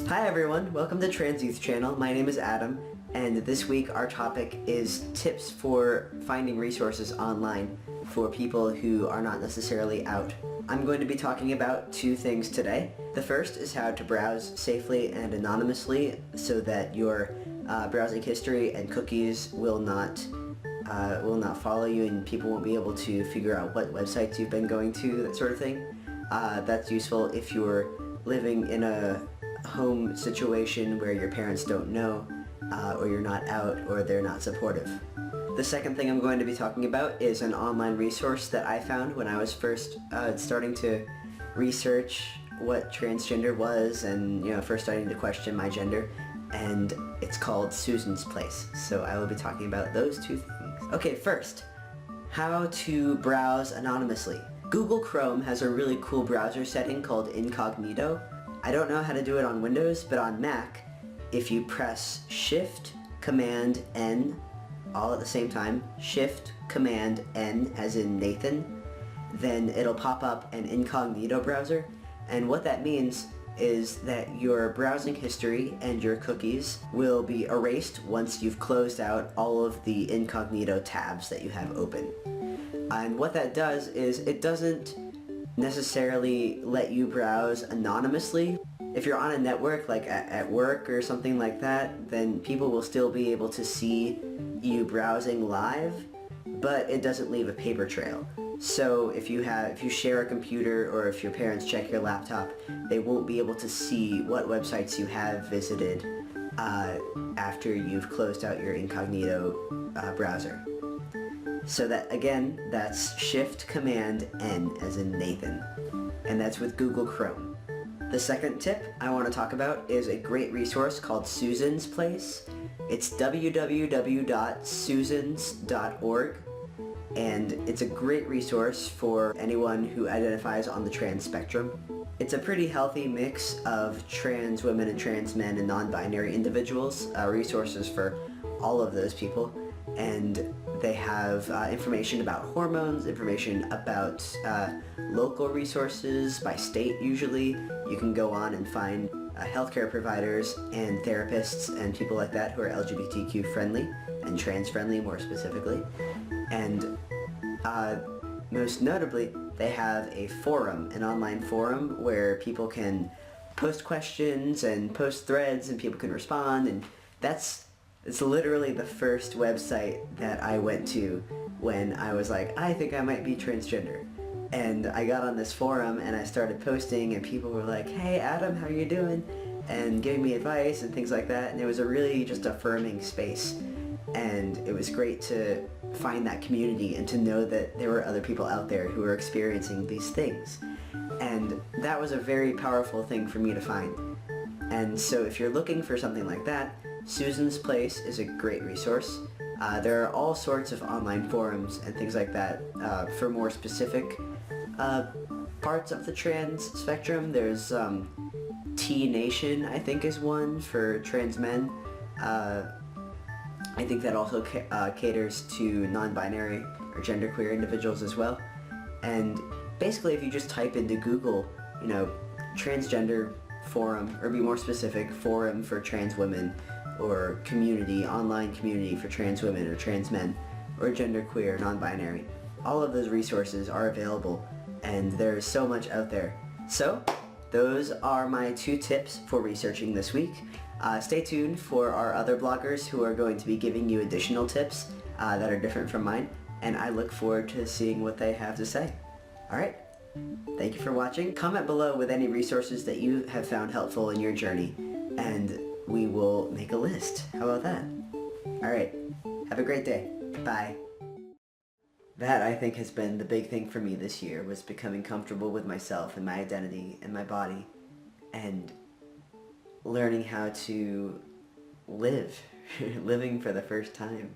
Hi everyone, welcome to Trans Youth Channel. My name is Adam, and this week our topic is tips for finding resources online for people who are not necessarily out. I'm going to be talking about two things today. The first is how to browse safely and anonymously so that your browsing history and cookies will not follow you and people won't be able to figure out what websites you've been going to, that sort of thing. That's useful if you're living in a home situation where your parents don't know, or you're not out, or they're not supportive. The second thing I'm going to be talking about is an online resource that I found when I was first starting to research what transgender was and first starting to question my gender, and it's called Susan's Place. So I will be talking about those two things. Okay, first, how to browse anonymously. Google Chrome has a really cool browser setting called incognito. I don't know how to do it on Windows, but on Mac, if you press Shift, Command, N, all at the same time, Shift, Command, N, as in Nathan, then it'll pop up an incognito browser. And what that means is that your browsing history and your cookies will be erased once you've closed out all of the incognito tabs that you have open. And what that does is it doesn't necessarily let you browse anonymously. If you're on a network, like at work or something like that, then people will still be able to see you browsing live, but it doesn't leave a paper trail. So if you share a computer, or if your parents check your laptop, they won't be able to see what websites you have visited after you've closed out your incognito browser. So that, again, that's Shift Command N as in Nathan, and that's with Google Chrome. The second tip I want to talk about is a great resource called Susan's Place. It's www.susans.org, and it's a great resource for anyone who identifies on the trans spectrum. It's a pretty healthy mix of trans women and trans men and non-binary individuals, resources for all of those people, and they have information about hormones, information about local resources by state usually. You can go on and find healthcare providers and therapists and people like that who are LGBTQ friendly and trans friendly more specifically. And most notably, they have a forum, an online forum where people can post questions and post threads and people can respond, and it's literally the first website that I went to when I was like, I think I might be transgender. And I got on this forum and I started posting, and people were like, hey Adam, how you doing? And giving me advice and things like that. And it was a really just affirming space. And it was great to find that community and to know that there were other people out there who were experiencing these things. And that was a very powerful thing for me to find. And so if you're looking for something like that, Susan's Place is a great resource. There are all sorts of online forums and things like that for more specific parts of the trans spectrum. There's T-Nation, I think, is one for trans men. I think that also caters to non-binary or genderqueer individuals as well. And basically, if you just type into Google, transgender forum, or be more specific, forum for trans women, or community, online community for trans women or trans men, or genderqueer, non-binary. All of those resources are available, and there's so much out there. So, those are my two tips for researching this week. Stay tuned for our other bloggers who are going to be giving you additional tips that are different from mine, and I look forward to seeing what they have to say. Alright, thank you for watching. Comment below with any resources that you have found helpful in your journey, and we will make a list. How about that? Alright, have a great day. Bye. That, I think, has been the big thing for me this year, was becoming comfortable with myself and my identity and my body, and learning how to live, living for the first time.